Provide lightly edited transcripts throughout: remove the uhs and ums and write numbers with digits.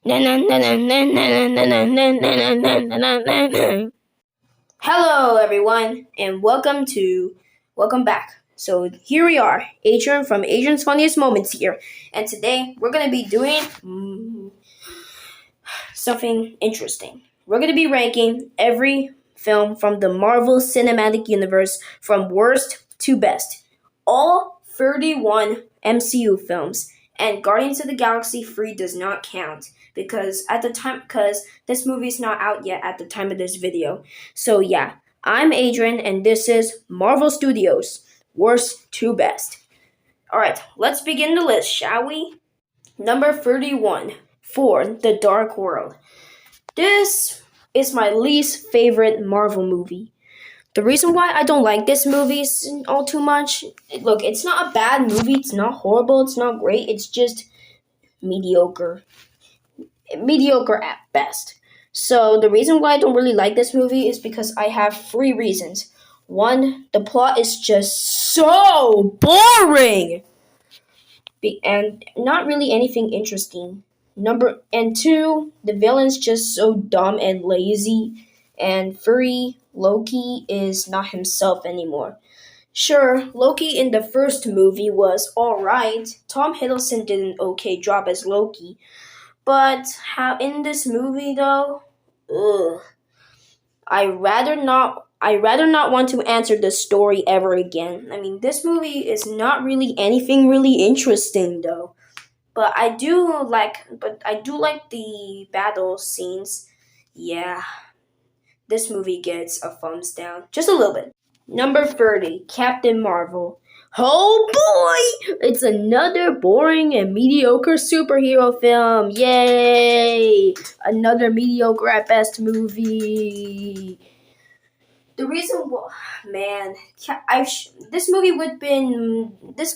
Hello, everyone, and welcome back. So here we are, Adrian from Adrian's Funniest Moments here, and today we're gonna be doing something interesting. We're gonna be ranking every film from the Marvel Cinematic Universe from worst to best, all 31 MCU films, and Guardians of the Galaxy 3 does not count because this movie is not out yet at the time of this video. So yeah, I'm Adrian and this is Marvel Studios worst to best. All right, let's begin the list, shall we? Number 31 for The Dark World. This is my least favorite Marvel movie. The reason why I don't like this movie all too much, look, it's not a bad movie, it's not horrible, it's not great, it's just mediocre. Mediocre at best. So the reason why I don't really like this movie is because I have three reasons. One, the plot is just so boring and not really anything interesting. Two, the villain's just so dumb and lazy. And three, Loki is not himself anymore. Sure, Loki in the first movie was alright. Tom Hiddleston did an okay job as Loki. But how in this movie though? Ugh. I rather not want to answer this story ever again. I mean, this movie is not really anything really interesting though. But I do like the battle scenes. Yeah. This movie gets a thumbs down. Just a little bit. Number 30, Captain Marvel. Oh boy! It's another boring and mediocre superhero film. Yay! Another mediocre at best movie. The reason why, man, this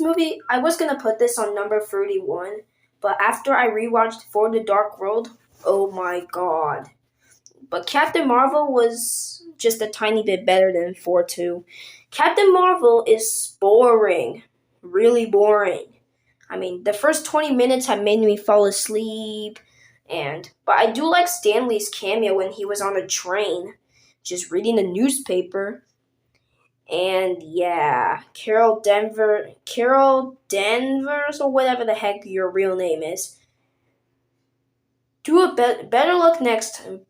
movie, I was gonna put this on number 31, but after I rewatched For the Dark World, oh my god. But Captain Marvel was just a tiny bit better than 4-2. Captain Marvel is boring. Really boring. I mean, the first 20 minutes have made me fall asleep. But I do like Stanley's cameo when he was on a train, just reading the newspaper. And yeah, Carol Danvers, or whatever the heck your real name is. Better luck next time.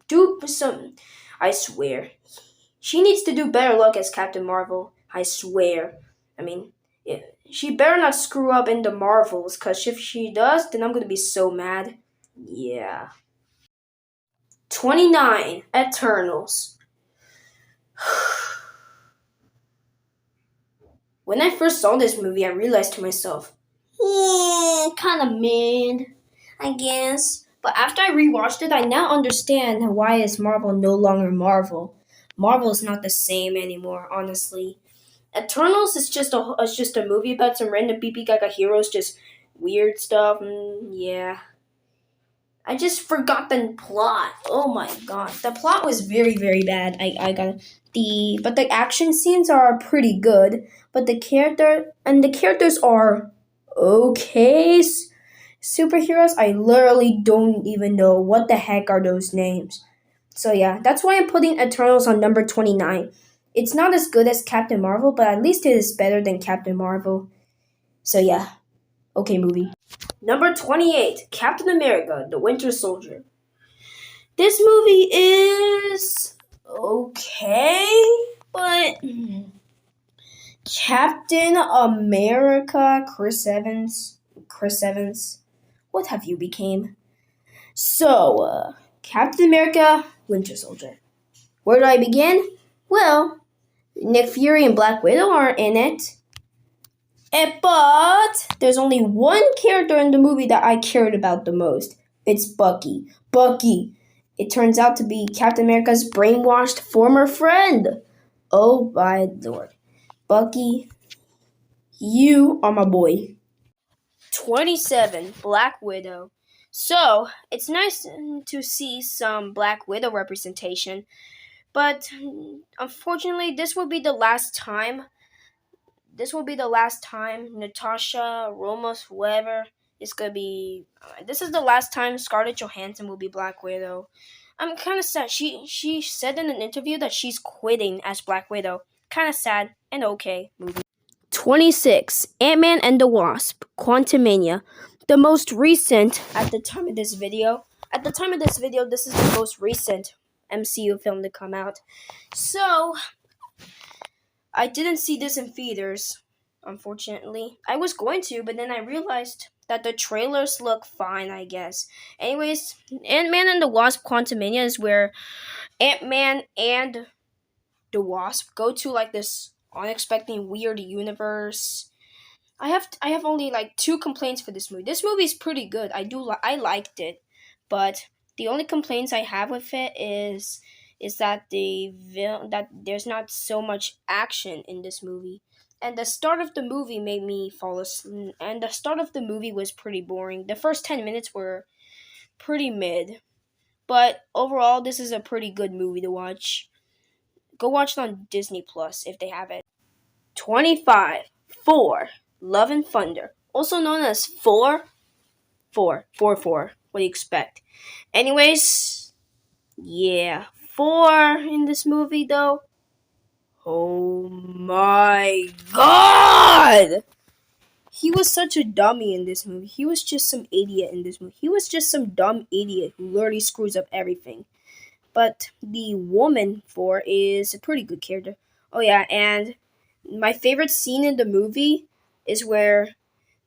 I swear. She needs to do better luck as Captain Marvel. I swear. I mean, she better not screw up in the Marvels, because if she does, then I'm going to be so mad. Yeah. 29, Eternals. When I first saw this movie, I realized to myself, kind of mid, I guess. But after I rewatched it, I now understand why is Marvel no longer Marvel. Marvel is not the same anymore, honestly. Eternals is just a movie about some random BB Gaga heroes, just weird stuff. Yeah. I just forgot the plot. Oh my god, the plot was very very bad. But the action scenes are pretty good. But the characters are okay. Superheroes, I literally don't even know what the heck are those names. So yeah, that's why I'm putting Eternals on number 29. It's not as good as Captain Marvel, but at least it is better than Captain Marvel. So yeah, okay movie. Number 28, Captain America, The Winter Soldier. This movie is okay, but Captain America, Chris Evans, what have you became? So, Captain America, Winter Soldier. Where do I begin? Well, Nick Fury and Black Widow are in it. But there's only one character in the movie that I cared about the most. It's Bucky. Bucky. It turns out to be Captain America's brainwashed former friend. Oh my lord. Bucky, you are my boy. 27, Black Widow. So, it's nice to see some Black Widow representation, but unfortunately, this will be the last time Natasha, Romos, whoever, It's gonna be. This is the last time Scarlett Johansson will be Black Widow. I'm kind of sad. She said in an interview that she's quitting as Black Widow. Kind of sad and okay. Movie. 26. Ant-Man and the Wasp: Quantumania. The most recent at the time of this video. At the time of this video, this is the most recent MCU film to come out. So, I didn't see this in theaters, unfortunately. I was going to, but then I realized that the trailers look fine, I guess. Anyways, Ant-Man and the Wasp: Quantumania is where Ant-Man and the Wasp go to like this unexpected weird universe. I have only like two complaints for this movie. This movie is pretty good. I liked it, but the only complaints I have with it is that that there's not so much action in this movie. And the start of the movie made me fall asleep. And the start of the movie was pretty boring. The first 10 minutes were pretty mid. But overall, this is a pretty good movie to watch. Go watch it on Disney Plus if they have it. 25. 4. Love and Thunder. Also known as 4. 4. 4. 4. What do you expect? Anyways, yeah. 4 in this movie, though. Oh my god! He was such a dummy in this movie. He was just some idiot in this movie. He was just some dumb idiot who literally screws up everything. But the woman 4 is a pretty good character. Oh yeah, and my favorite scene in the movie is where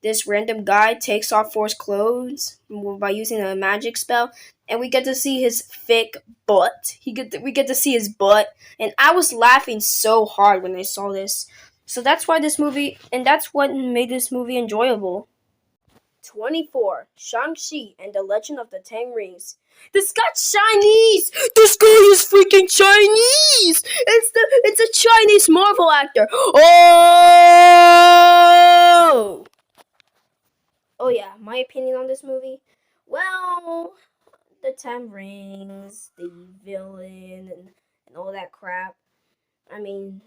this random guy takes off 4's clothes by using a magic spell, and we get to see his thick butt. We get to see his butt, and I was laughing so hard when I saw this. So that's why this movie, and that's what made this movie enjoyable. 24. Shang-Chi and the Legend of the Ten Rings. This guy's Chinese! This guy is freaking Chinese! It's a Chinese Marvel actor. Oh! Oh yeah, my opinion on this movie? Well, the Ten Rings, the villain, and all that crap. I mean,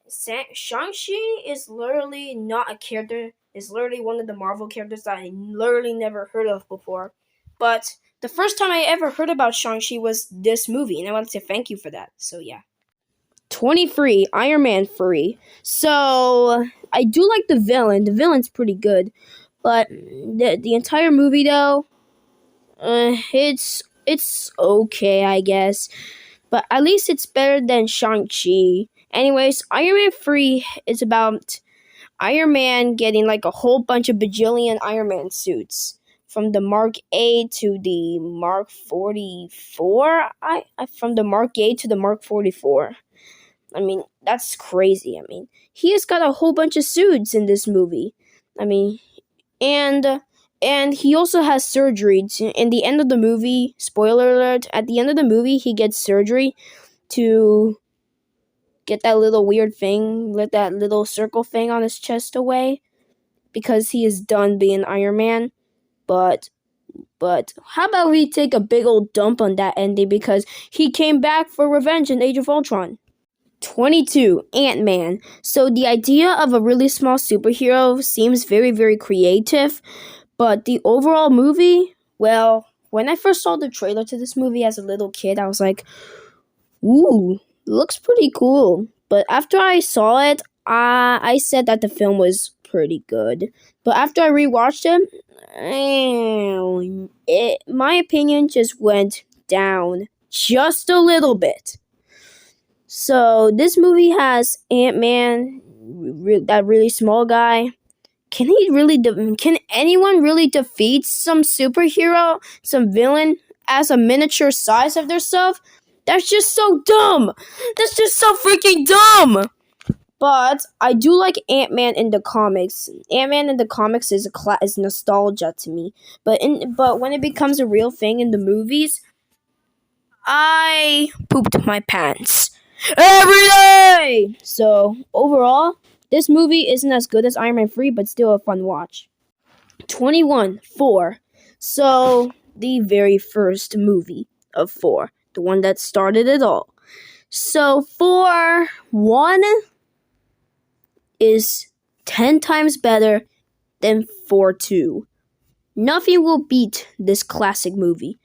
Shang-Chi is literally not a character. Is literally one of the Marvel characters that I literally never heard of before. But the first time I ever heard about Shang-Chi was this movie, and I want to say thank you for that. So yeah. 23. Iron Man 3. So, I do like the villain. The villain's pretty good. But the entire movie, though, it's okay, I guess. But at least it's better than Shang-Chi. Anyways, Iron Man 3 is about Iron Man getting like a whole bunch of bajillion Iron Man suits. From the Mark A to the Mark 44. From the Mark A to the Mark 44. I mean, that's crazy. I mean, he has got a whole bunch of suits in this movie. I mean, and he also has surgery. In the end of the movie, spoiler alert, at the end of the movie, he gets surgery to get that little weird thing, let that little circle thing on his chest away, because he is done being Iron Man. But how about we take a big old dump on that ending, because he came back for revenge in Age of Ultron. 22. Ant-Man. So the idea of a really small superhero seems very, very creative, but the overall movie, well, when I first saw the trailer to this movie as a little kid, I was like, ooh, looks pretty cool. But after I saw it, I said that the film was pretty good. But after I rewatched it, my opinion just went down just a little bit. So this movie has Ant-Man, that really small guy. Can anyone really defeat some superhero, some villain, as a miniature size of themselves? That's just so dumb. That's just so freaking dumb. But I do like Ant-Man in the comics. Ant-Man in the comics is is nostalgia to me. But when it becomes a real thing in the movies, I pooped my pants every day. So overall, this movie isn't as good as Iron Man 3, but still a fun watch. 21. 4. So the very first movie of 4, the one that started it all. So 4 1 is 10 times better than 4 2. Nothing will beat this classic movie.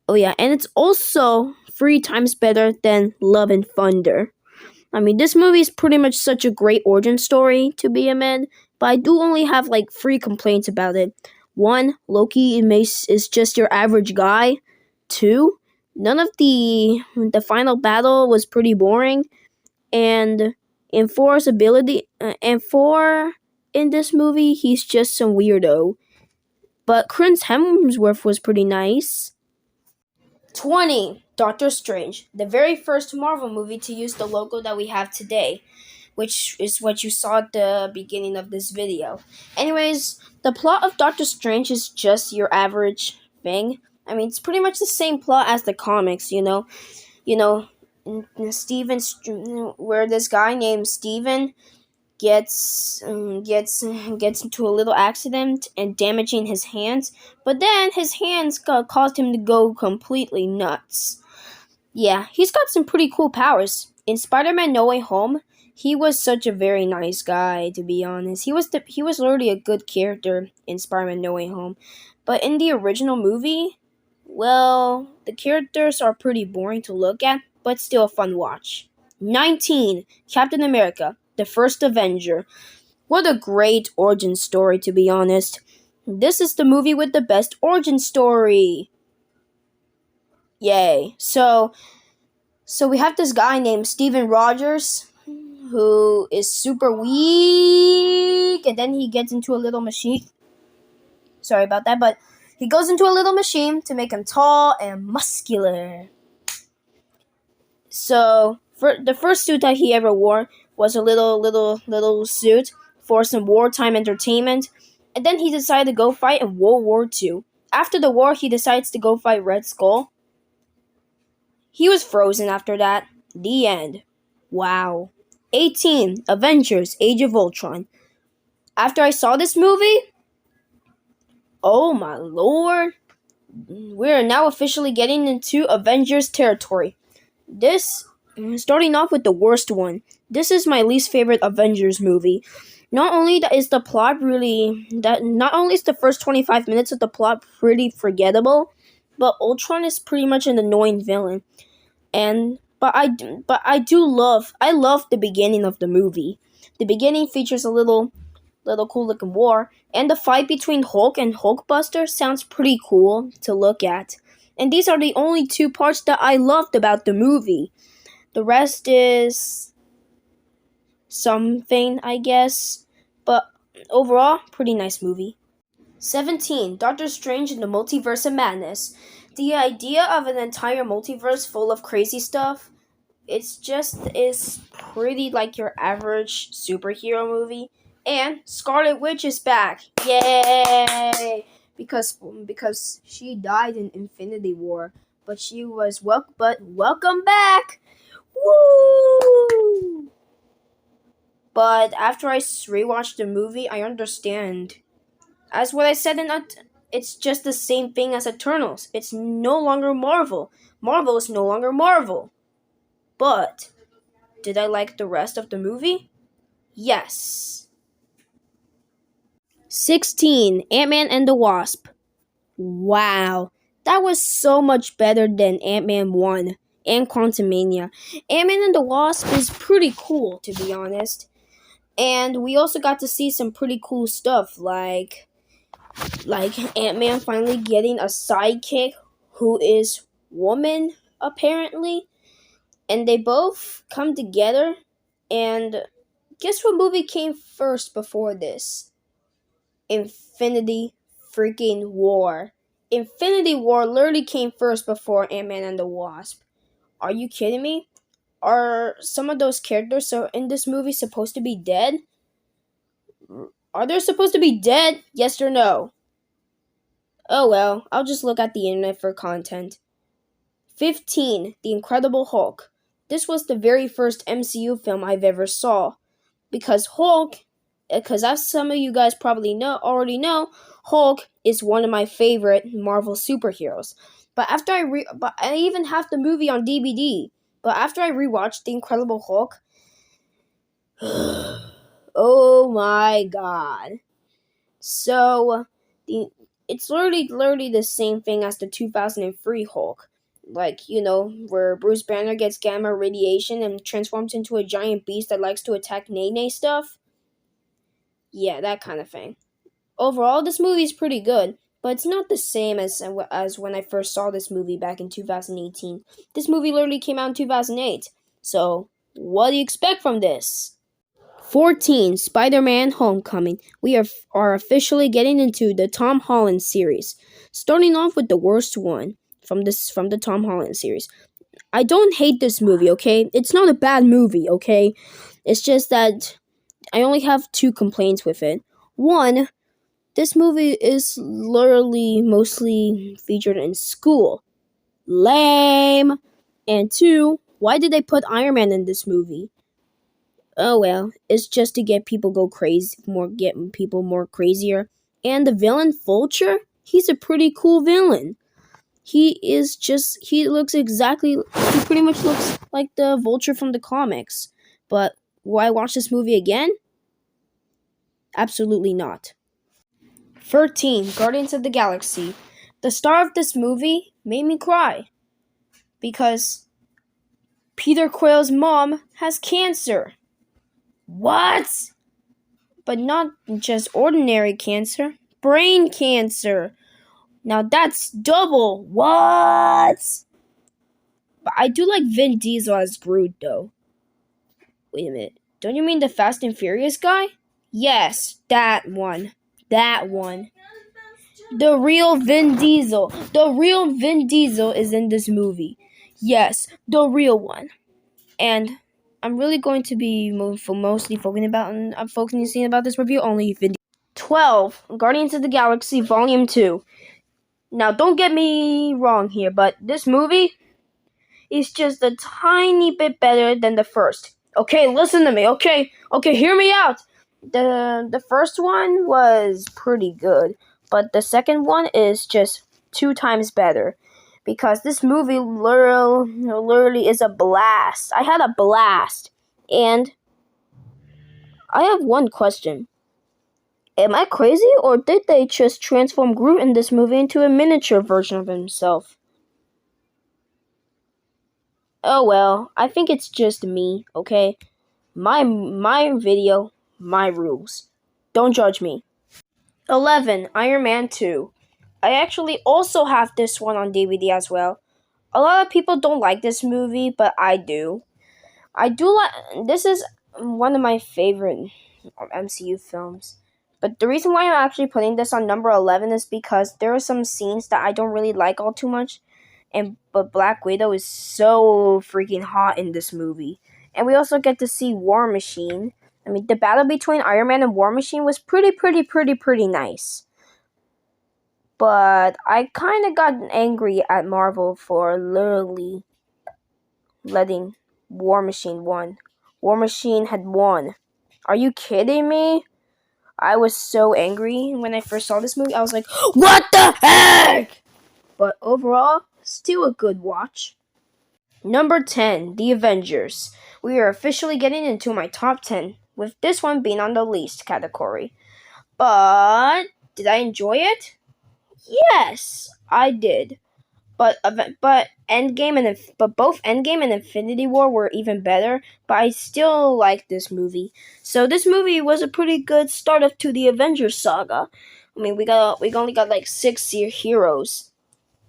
Oh yeah, and it's also 3 times better than Love and Thunder. I mean, this movie is pretty much such a great origin story to be a man, but I do only have like 3 complaints about it. One, Loki is just your average guy. Two, none of the final battle was pretty boring, and in four's ability, and four in this movie, he's just some weirdo. But Chris Hemsworth was pretty nice. 20. Doctor Strange, the very first Marvel movie to use the logo that we have today, which is what you saw at the beginning of this video. Anyways, the plot of Doctor Strange is just your average thing. I mean, it's pretty much the same plot as the comics, you know. Steven, where this guy named Steven gets into a little accident and damaging his hands, but then his hands caused him to go completely nuts. Yeah, he's got some pretty cool powers. In Spider-Man No Way Home, he was such a very nice guy, to be honest. He was literally a good character in Spider-Man No Way Home. But in the original movie, well, the characters are pretty boring to look at, but still a fun watch. 19. Captain America, the First Avenger. What a great origin story, to be honest. This is the movie with the best origin story. Yay. So we have this guy named Steven Rogers who is super weak, and then he gets into a little machine. Sorry about that, but he goes into a little machine to make him tall and muscular. So, for the first suit that he ever wore was a little suit for some wartime entertainment, and then he decided to go fight in World War II. After the war, he decides to go fight Red Skull. He was frozen after that. The end. Wow. 18. Avengers: Age of Ultron. After I saw this movie, oh my lord, we are now officially getting into Avengers territory. Starting off with the worst one. This is my least favorite Avengers movie. Not only is the first 25 minutes of the plot pretty forgettable, but Ultron is pretty much an annoying villain. I love the beginning of the movie. The beginning features a little cool looking war, and the fight between Hulk and Hulkbuster sounds pretty cool to look at. And these are the only 2 parts that I loved about the movie. The rest is something, I guess, but overall, pretty nice movie. 17. Doctor Strange in the Multiverse of Madness. The idea of an entire multiverse full of crazy stuff, is pretty like your average superhero movie. And Scarlet Witch is back. Yay! Because she died in Infinity War, but she was welcome back. Woo! But after I rewatched the movie, I understand. As what I said it's just the same thing as Eternals. It's no longer Marvel. Marvel is no longer Marvel. But did I like the rest of the movie? Yes. 16. Ant-Man and the Wasp. Wow. That was so much better than Ant-Man 1 and Quantumania. Ant-Man and the Wasp is pretty cool, to be honest. And we also got to see some pretty cool stuff, like Ant-Man finally getting a sidekick who is woman, apparently. And they both come together, and guess what movie came first before this? Infinity freaking War. Infinity War literally came first before Ant-Man and the Wasp. Are you kidding me? Are some of those characters in this movie supposed to be dead? Are they supposed to be dead? Yes or no? Oh well, I'll just look at the internet for content. 15. The Incredible Hulk. This was the very first MCU film I've ever saw. Because as some of you guys probably already know, Hulk is one of my favorite Marvel superheroes. But I even have the movie on DVD. But after I rewatched The Incredible Hulk, oh my god. So, it's literally the same thing as the 2003 Hulk. Like, where Bruce Banner gets gamma radiation and transforms into a giant beast that likes to attack Nene stuff. Yeah, that kind of thing. Overall, this movie is pretty good, but it's not the same as when I first saw this movie back in 2018. This movie literally came out in 2008. So, what do you expect from this? 14, Spider-Man Homecoming. We are officially getting into the Tom Holland series. Starting off with the worst one from the Tom Holland series. I don't hate this movie, okay? It's not a bad movie, okay? It's just that I only have two complaints with it. One, this movie is literally mostly featured in school. Lame. And two, why did they put Iron Man in this movie? Oh well, it's just to get people go crazy, get people more crazier. And the villain Vulture, he's a pretty cool villain. He pretty much looks like the Vulture from the comics. But will I watch this movie again? Absolutely not. 13, Guardians of the Galaxy. The star of this movie made me cry because Peter Quill's mom has cancer. What? But not just ordinary cancer, brain cancer. Now that's double. What? But I do like Vin Diesel as Groot, though. Wait a minute. Don't you mean the Fast and Furious guy? Yes, that one. That one. The real Vin Diesel. The real Vin Diesel is in this movie. Yes, the real one. And I'm really going to be mostly focusing about this review only Vin Diesel. 12, Guardians of the Galaxy Volume 2. Now, don't get me wrong here, but this movie is just a tiny bit better than the first. Okay, listen to me. Okay, hear me out. The first one was pretty good, but the second one is just 2 times better. Because this movie literally is a blast. I had a blast. And I have one question. Am I crazy, or did they just transform Groot in this movie into a miniature version of himself? Oh well, I think it's just me, okay? My video, my rules. Don't judge me. 11, Iron Man 2. I actually also have this one on DVD as well. A lot of people don't like this movie, but I do. This is one of my favorite MCU films. But the reason why I'm actually putting this on number 11 is because there are some scenes that I don't really like all too much. But Black Widow is so freaking hot in this movie. And we also get to see War Machine. I mean, the battle between Iron Man and War Machine was pretty nice. But I kind of got angry at Marvel for literally letting War Machine win. War Machine had won. Are you kidding me? I was so angry when I first saw this movie. I was like, what the heck? But overall, still a good watch. Number 10, The Avengers. We are officially getting into my top 10, with this one being on the least category. But did I enjoy it? Yes, I did. But both Endgame and Infinity War were even better. But I still like this movie. So this movie was a pretty good start up to the Avengers saga. I mean, we only got like 6 heroes.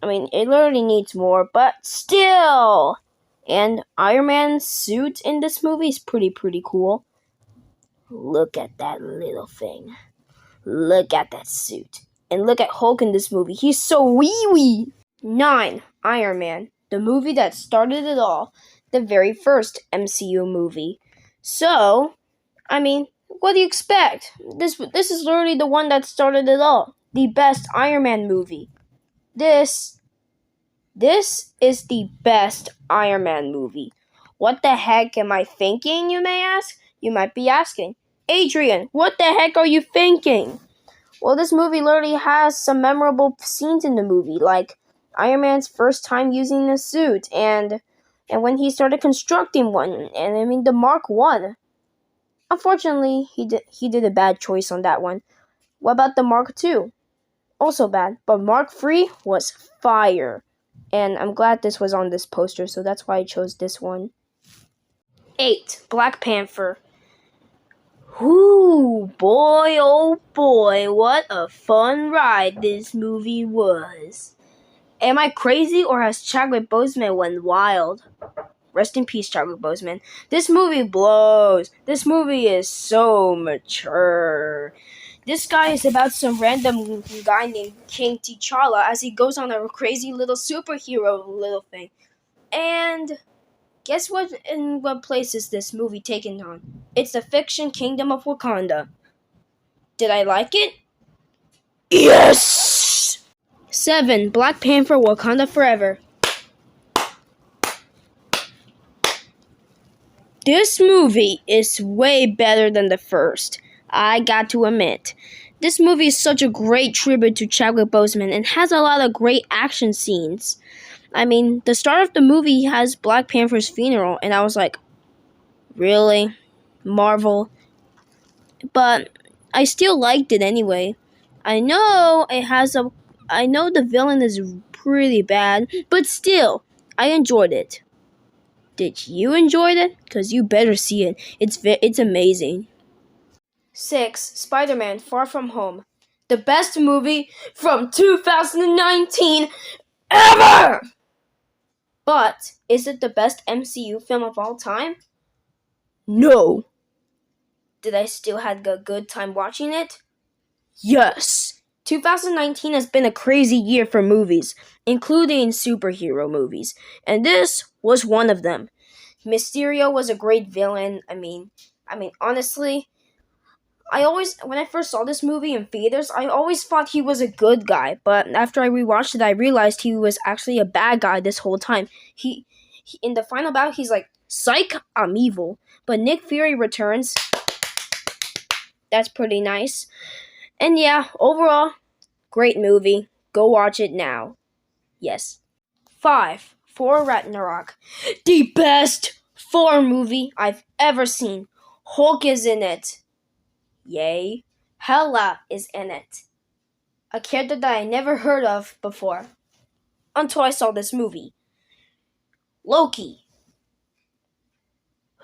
I mean, it literally needs more, but still. And Iron Man's suit in this movie is pretty cool. Look at that little thing. Look at that suit. And look at Hulk in this movie. He's so wee-wee. 9. Iron Man. The movie that started it all. The very first MCU movie. So, I mean, what do you expect? This is literally the one that started it all. The best Iron Man movie. This is the best Iron Man movie. What the heck am I thinking, you may ask? You might be asking, Adrian, what the heck are you thinking? Well, this movie literally has some memorable scenes in the movie, like Iron Man's first time using the suit, and when he started constructing one, and I mean the Mark 1. Unfortunately, he did a bad choice on that one. What about the Mark 2? also bad. But Mark III was fire. And I'm glad this was on this poster, so that's why I chose this one. 8. Black Panther. Ooh, boy, oh boy, what a fun ride this movie was. Am I crazy or has Chadwick Boseman went wild? Rest in peace, Chadwick Boseman. This movie blows. This movie is so mature. This guy is about some random guy named King T'Challa as he goes on a crazy little superhero little thing. And guess what? In what place is this movie taken on? It's the fiction kingdom of Wakanda. Did I like it? Yes! 7. Black Panther Wakanda Forever. This movie is way better than the first. I got to admit. This movie is such a great tribute to Chadwick Boseman and has a lot of great action scenes. I mean, the start of the movie has Black Panther's funeral, and I was like, really? Marvel? But I still liked it anyway. I know the villain is pretty bad, but still, I enjoyed it. Did you enjoy it? Because you better see it. It's amazing. 6. Spider-Man Far From Home. The best movie from 2019 ever! But, is it the best MCU film of all time? No. Did I still have a good time watching it? Yes. 2019 has been a crazy year for movies, including superhero movies, and this was one of them. Mysterio was a great villain. I mean, honestly, when I first saw this movie in theaters, I always thought he was a good guy, but after I rewatched it, I realized he was actually a bad guy this whole time. He in the final battle, he's like, "Psych, I'm evil." But Nick Fury returns. That's pretty nice. And yeah, overall, great movie. Go watch it now. Yes. 5. Thor Ragnarok. The best Thor movie I've ever seen. Hulk is in it. Yay. Hela is in it. A character that I never heard of before. Until I saw this movie. Loki.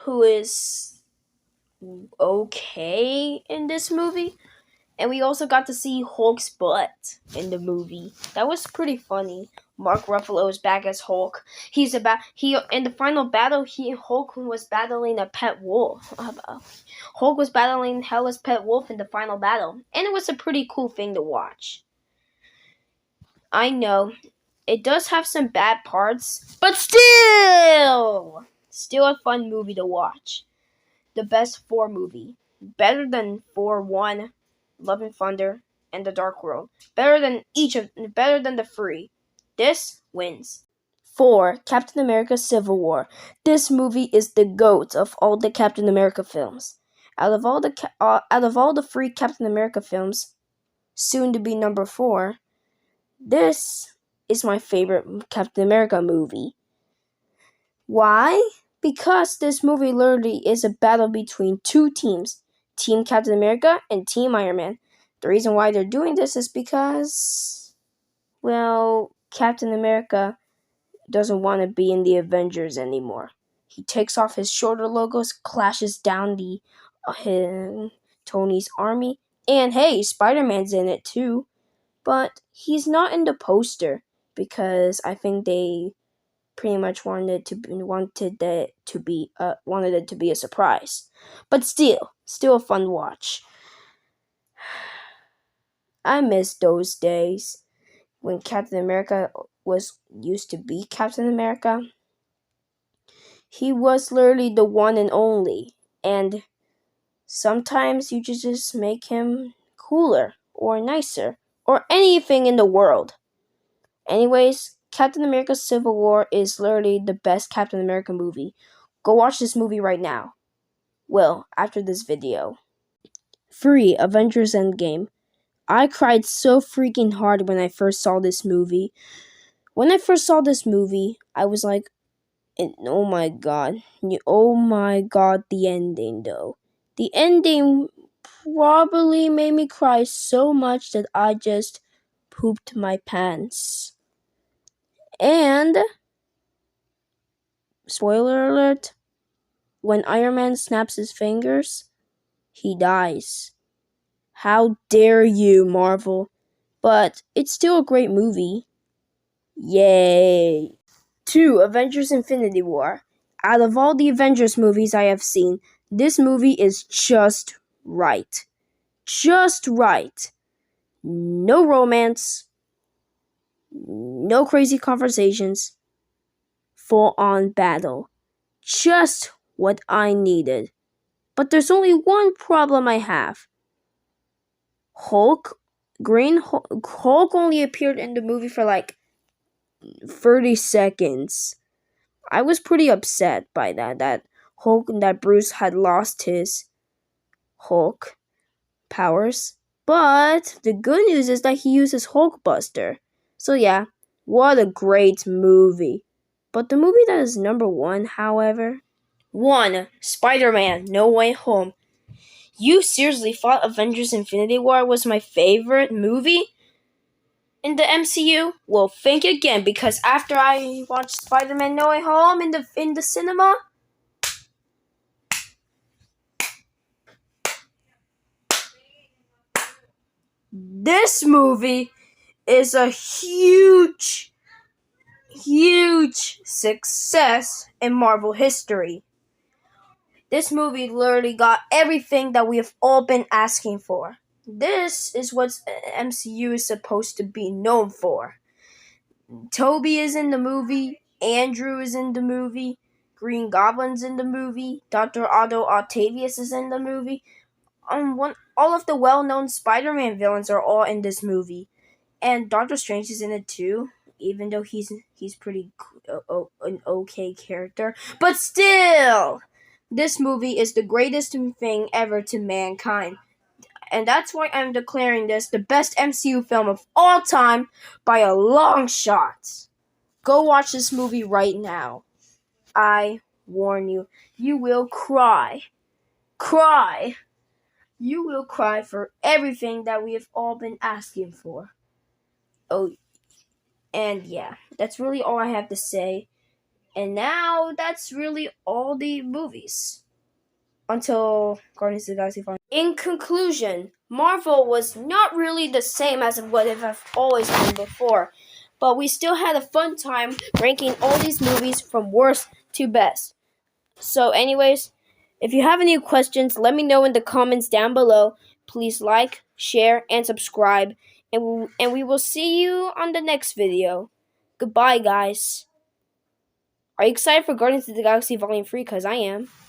Who is okay in this movie. And we also got to see Hulk's butt in the movie. That was pretty funny. Mark Ruffalo is back as Hulk. He in the final battle. Hulk was battling a pet wolf. Hulk was battling Hela's pet wolf in the final battle, and it was a pretty cool thing to watch. I know it does have some bad parts, but still a fun movie to watch. The best Thor movie, better than Thor 1. Love and Thunder, and The Dark World. Better than the three. This wins. 4. Captain America Civil War. This movie is the GOAT of all the Captain America films. Out of all the three Captain America films, soon to be number 4, this is my favorite Captain America movie. Why? Because this movie literally is a battle between two teams. Team Captain America and Team Iron Man. The reason why they're doing this is because, well, Captain America doesn't want to be in the Avengers anymore. He takes off his shoulder logos, clashes down Tony's army, and hey, Spider-Man's in it too. But he's not in the poster because I think they pretty much wanted it to be a surprise. But still a fun watch. I miss those days when Captain America used to be Captain America. He was literally the one and only, and sometimes you just make him cooler or nicer or anything in the world. Anyways, Captain America Civil War is literally the best Captain America movie. Go watch this movie right now. Well, after this video. 3. Avengers Endgame. I cried so freaking hard when I first saw this movie. When I first saw this movie, I was like, oh my god. Oh my god, the ending though. The ending probably made me cry so much that I just pooped my pants. And, spoiler alert, when Iron Man snaps his fingers, he dies. How dare you, Marvel? But it's still a great movie. Yay! 2. Avengers Infinity War. Out of all the Avengers movies I have seen, this movie is just right. Just right. No romance, no crazy conversations, full on battle. Just what I needed. But there's only one problem I have. Hulk only appeared in the movie for like 30 seconds. I was pretty upset by that Bruce had lost his Hulk powers. But the good news is that he uses Hulkbuster. So yeah, what a great movie. But the movie that is number 1, however, 1. Spider-Man No Way Home. You seriously thought Avengers Infinity War was my favorite movie in the MCU? Well, think again, because after I watched Spider-Man No Way Home in the cinema, this movie is a huge success in Marvel history. This movie literally got everything that we have all been asking for. This is what MCU is supposed to be known for. Toby is in the movie, Andrew is in the movie, Green Goblin's in the movie, Dr. Otto Octavius is in the movie. All of the well-known Spider-Man villains are all in this movie. And Doctor Strange is in it too, even though he's pretty an okay character. But still, this movie is the greatest thing ever to mankind. And that's why I'm declaring this the best MCU film of all time by a long shot. Go watch this movie right now. I warn you, you will cry. Cry. You will cry for everything that we have all been asking for. Oh, and yeah, that's really all I have to say. And now, that's really all the movies. Until Guardians of the Galaxy Volume. In conclusion, Marvel was not really the same as what it have always been before. But we still had a fun time ranking all these movies from worst to best. So anyways, if you have any questions, let me know in the comments down below. Please like, share, and subscribe. And we will see you on the next video. Goodbye, guys. Are you excited for Guardians of the Galaxy Volume 3? Because I am.